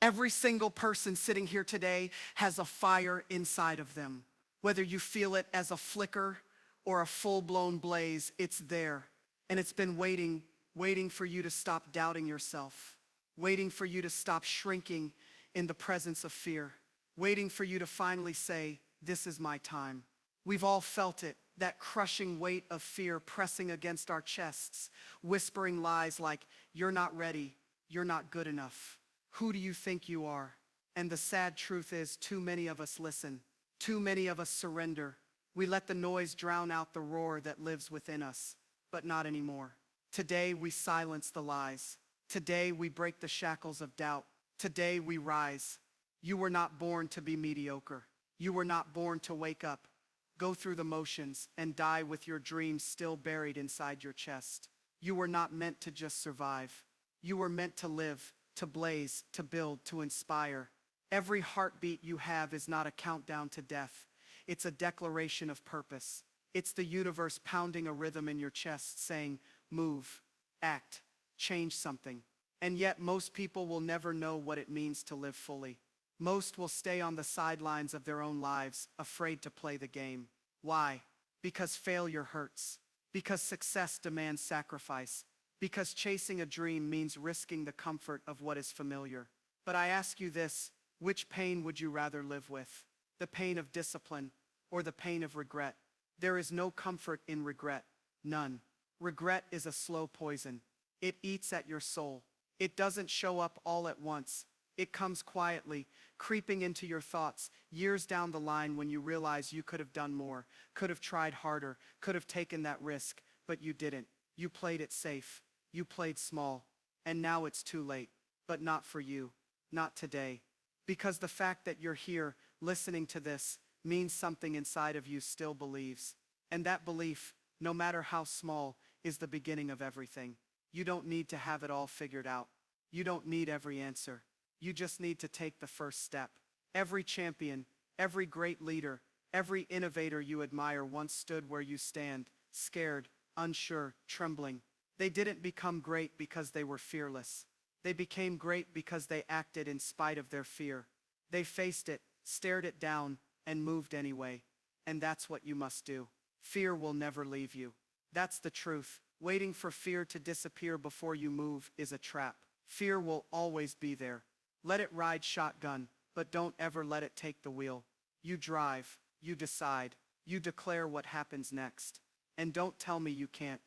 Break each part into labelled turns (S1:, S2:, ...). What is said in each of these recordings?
S1: Every single person sitting here today has a fire inside of them. Whether you feel it as a flicker or a full-blown blaze, it's there. And it's been waiting for you to stop doubting yourself, waiting for you to stop shrinking in the presence of fear, waiting for you to finally say, this is my time. We've all felt it, that crushing weight of fear pressing against our chests, whispering lies like, you're not ready, you're not good enough. Who do you think you are? And the sad truth is, too many of us listen. Too many of us surrender. We let the noise drown out the roar that lives within us, but not anymore. Today we silence the lies. Today we break the shackles of doubt. Today we rise. You were not born to be mediocre. You were not born to wake up, go through the motions, and die with your dreams still buried inside your chest. You were not meant to just survive. You were meant to live, to blaze, to build, to inspire. Every heartbeat you have is not a countdown to death. It's a declaration of purpose. It's the universe pounding a rhythm in your chest saying, move, act, change something. And yet most people will never know what it means to live fully. Most will stay on the sidelines of their own lives, afraid to play the game. Why? Because failure hurts. Because success demands sacrifice. Because chasing a dream means risking the comfort of what is familiar. But I ask you this, which pain would you rather live with? The pain of discipline or the pain of regret? There is no comfort in regret, none. Regret is a slow poison. It eats at your soul. It doesn't show up all at once. It comes quietly, creeping into your thoughts, years down the line when you realize you could have done more, could have tried harder, could have taken that risk, but you didn't. You played it safe. You played small, and now it's too late, but not for you, not today. Because the fact that you're here, listening to this, means something inside of you still believes. And that belief, no matter how small, is the beginning of everything. You don't need to have it all figured out. You don't need every answer. You just need to take the first step. Every champion, every great leader, every innovator you admire once stood where you stand, scared, unsure, trembling. They didn't become great because they were fearless. They became great because they acted in spite of their fear. They faced it, stared it down, and moved anyway. And that's what you must do. Fear will never leave you. That's the truth. Waiting for fear to disappear before you move is a trap. Fear will always be there. Let it ride shotgun, but don't ever let it take the wheel. You drive, you decide, you declare what happens next. And don't tell me you can't.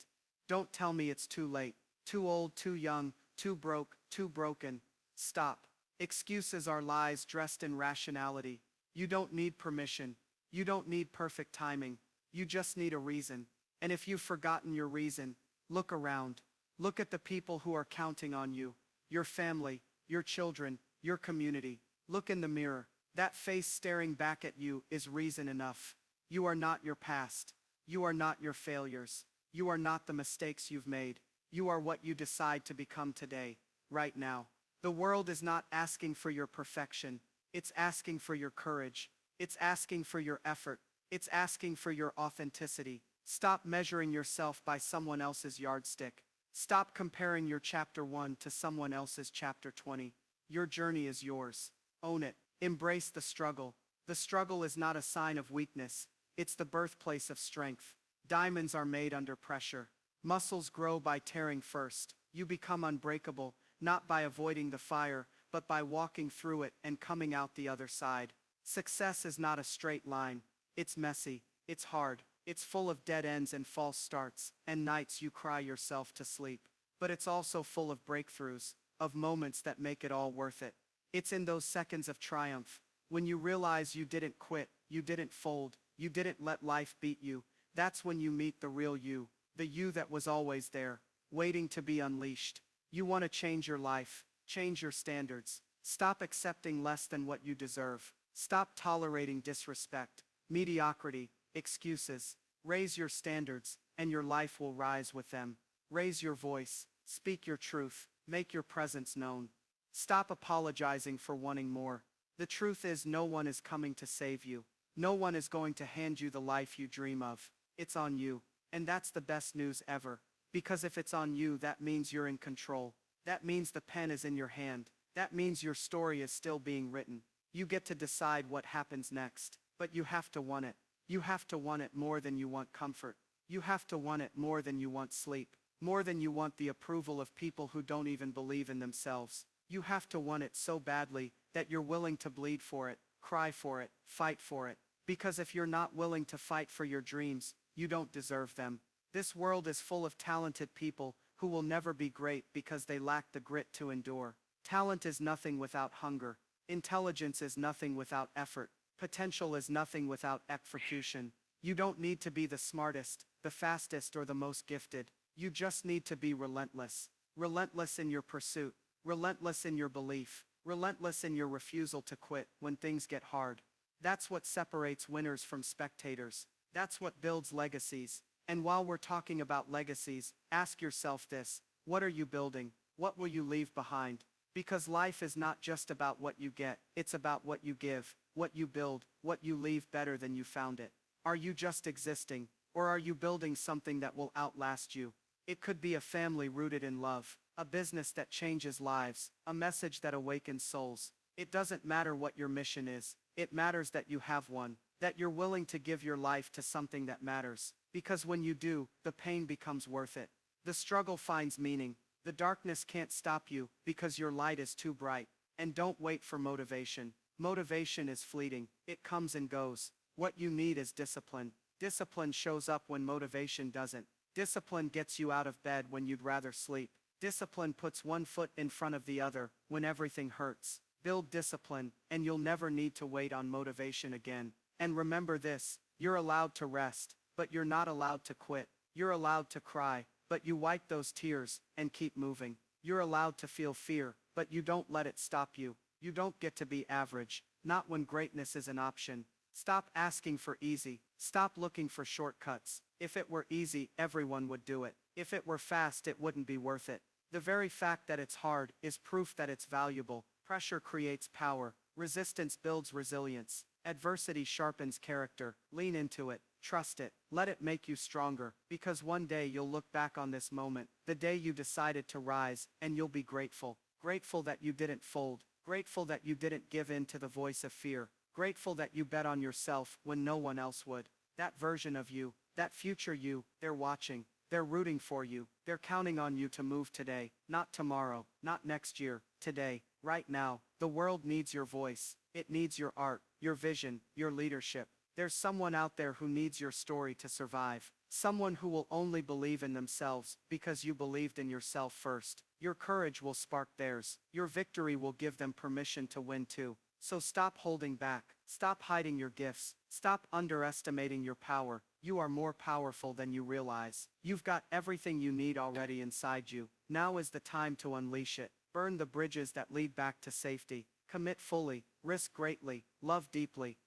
S1: Don't tell me it's too late, too old, too young, too broke, too broken. Stop. Excuses are lies dressed in rationality. You don't need permission. You don't need perfect timing. You just need a reason. And if you've forgotten your reason, look around. Look at the people who are counting on you. Your family, your children, your community. Look in the mirror. That face staring back at you is reason enough. You are not your past. You are not your failures. You are not the mistakes you've made. You are what you decide to become today, right now. The world is not asking for your perfection. It's asking for your courage. It's asking for your effort. It's asking for your authenticity. Stop measuring yourself by someone else's yardstick. Stop comparing your chapter 1 to someone else's chapter 20. Your journey is yours. Own it. Embrace the struggle. The struggle is not a sign of weakness. It's the birthplace of strength. Diamonds are made under pressure. Muscles grow by tearing first. You become unbreakable, not by avoiding the fire, but by walking through it and coming out the other side. Success is not a straight line. It's messy. It's hard. It's full of dead ends and false starts, and nights you cry yourself to sleep. But it's also full of breakthroughs, of moments that make it all worth it. It's in those seconds of triumph, when you realize you didn't quit, you didn't fold, you didn't let life beat you. That's when you meet the real you, the you that was always there, waiting to be unleashed. You want to change your life, change your standards. Stop accepting less than what you deserve. Stop tolerating disrespect, mediocrity, excuses. Raise your standards, and your life will rise with them. Raise your voice, speak your truth, make your presence known. Stop apologizing for wanting more. The truth is, no one is coming to save you. No one is going to hand you the life you dream of. It's on you. And that's the best news ever. Because if it's on you, that means you're in control. That means the pen is in your hand. That means your story is still being written. You get to decide what happens next, but you have to want it. You have to want it more than you want comfort. You have to want it more than you want sleep, more than you want the approval of people who don't even believe in themselves. You have to want it so badly that you're willing to bleed for it, cry for it, fight for it. Because if you're not willing to fight for your dreams, you don't deserve them. This world is full of talented people who will never be great because they lack the grit to endure. Talent is nothing without hunger. Intelligence is nothing without effort. Potential is nothing without execution. You don't need to be the smartest, the fastest, or the most gifted. You just need to be relentless. Relentless in your pursuit. Relentless in your belief. Relentless in your refusal to quit when things get hard. That's what separates winners from spectators. That's what builds legacies. And while we're talking about legacies, ask yourself this: what are you building? What will you leave behind? Because life is not just about what you get, it's about what you give, what you build, what you leave better than you found it. Are you just existing, or are you building something that will outlast you? It could be a family rooted in love, a business that changes lives, a message that awakens souls. It doesn't matter what your mission is, it matters that you have one, that you're willing to give your life to something that matters. Because when you do, the pain becomes worth it. The struggle finds meaning. The darkness can't stop you because your light is too bright. And don't wait for motivation. Motivation is fleeting. It comes and goes. What you need is discipline. Discipline shows up when motivation doesn't. Discipline gets you out of bed when you'd rather sleep. Discipline puts one foot in front of the other when everything hurts. Build discipline, and you'll never need to wait on motivation again. And remember this: you're allowed to rest, but you're not allowed to quit. You're allowed to cry, but you wipe those tears and keep moving. You're allowed to feel fear, but you don't let it stop you. You don't get to be average, not when greatness is an option. Stop asking for easy. Stop looking for shortcuts. If it were easy, everyone would do it. If it were fast, it wouldn't be worth it. The very fact that it's hard is proof that it's valuable. Pressure creates power. Resistance builds resilience. Adversity sharpens character. Lean into it. Trust it. Let it make you stronger. Because one day you'll look back on this moment, the day you decided to rise, and you'll be grateful. Grateful that you didn't fold. Grateful that you didn't give in to the voice of fear. Grateful that you bet on yourself when no one else would. That version of you, that future you, they're watching. They're rooting for you. They're counting on you to move today, not tomorrow, not next year, today, right now. The world needs your voice. It needs your art, your vision, your leadership. There's someone out there who needs your story to survive. Someone who will only believe in themselves because you believed in yourself first. Your courage will spark theirs. Your victory will give them permission to win too. So stop holding back. Stop hiding your gifts. Stop underestimating your power. You are more powerful than you realize. You've got everything you need already inside you. Now is the time to unleash it. Burn the bridges that lead back to safety. Commit fully, risk greatly, love deeply.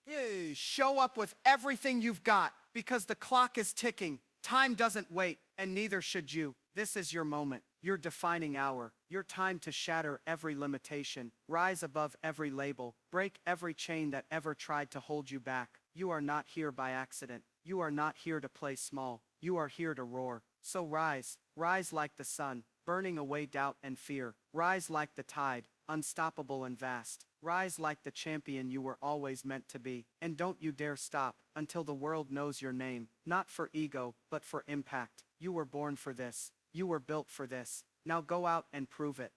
S1: Show up with everything you've got, because the clock is ticking. Time doesn't wait, and neither should you. This is your moment, your defining hour, your time to shatter every limitation, rise above every label, break every chain that ever tried to hold you back. You are not here by accident. You are not here to play small. You are here to roar. So rise, rise like the sun, burning away doubt and fear. Rise like the tide, unstoppable and vast. Rise like the champion you were always meant to be. And don't you dare stop until the world knows your name. Not for ego, but for impact. You were born for this. You were built for this. Now go out and prove it.